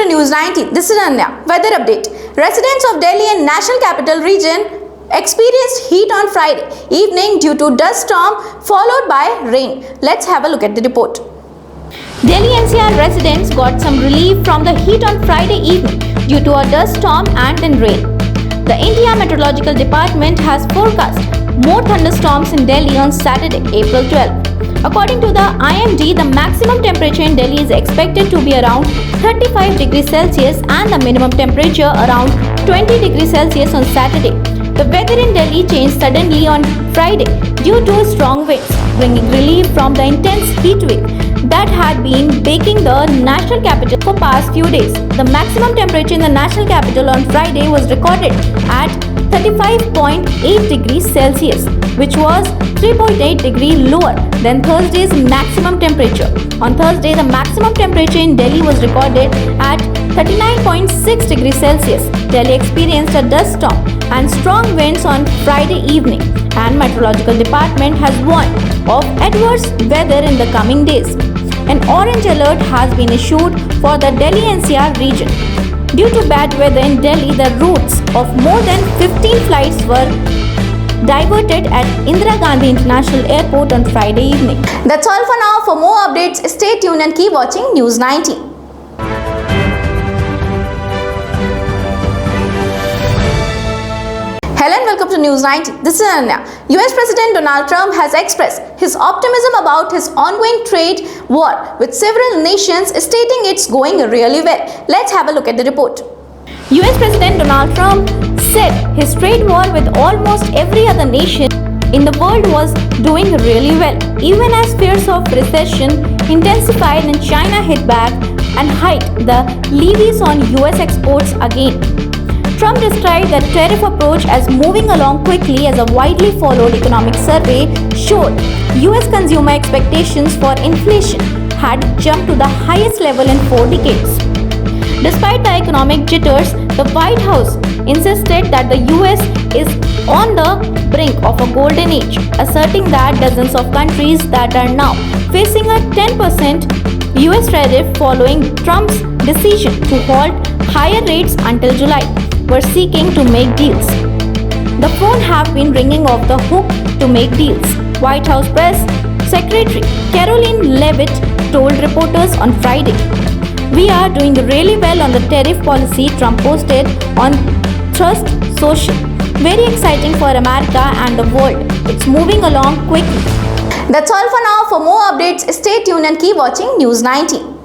to News 19. This is Anya. Weather update. Residents of Delhi and National Capital Region experienced heat on Friday evening due to dust storm followed by rain. Let's have a look at the report. Delhi NCR residents got some relief from the heat on Friday evening due to a dust storm and then rain. The India Meteorological Department has forecast more thunderstorms in Delhi on Saturday, April 12. According to the IMD, the maximum temperature in Delhi is expected to be around 35 degrees Celsius and the minimum temperature around 20 degrees Celsius on Saturday. The weather in Delhi changed suddenly on Friday due to strong winds, bringing relief from the intense heat wave that had been baking the national capital for past few days. The maximum temperature in the national capital on Friday was recorded at 35.8 degrees Celsius, which was 3.8 degrees lower than Thursday's maximum temperature. On Thursday, the maximum temperature in Delhi was recorded at 39.6 degrees Celsius. Delhi experienced a dust storm and strong winds on Friday evening, and Meteorological Department has warned of adverse weather in the coming days. An orange alert has been issued for the Delhi NCR region. Due to bad weather in Delhi, the routes of more than 15 flights were diverted at Indira Gandhi International Airport on Friday evening. That's all for now. For more updates, stay tuned and keep watching News 19. Hello and welcome to News 19. This is Anya. US President Donald Trump has expressed his optimism about his ongoing trade war with several nations, stating it's going really well. Let's have a look at the report. US President Donald Trump said his trade war with almost every other nation in the world was doing really well, even as fears of recession intensified and China hit back and hiked the levies on US exports again. Trump described the tariff approach as moving along quickly, as a widely followed economic survey showed US consumer expectations for inflation had jumped to the highest level in 4 decades. Despite the economic jitters, the White House insisted that the US is on the brink of a golden age, asserting that dozens of countries that are now facing a 10% US tariff following Trump's decision to halt higher rates until July were seeking to make deals. The phone have been ringing off the hook to make deals. White House Press Secretary Caroline Leavitt told reporters on Friday, "We are doing really well on the tariff policy," Trump posted on Trust Social. "Very exciting for America and the world. It's moving along quickly." That's all for now. For more updates, stay tuned and keep watching News 19.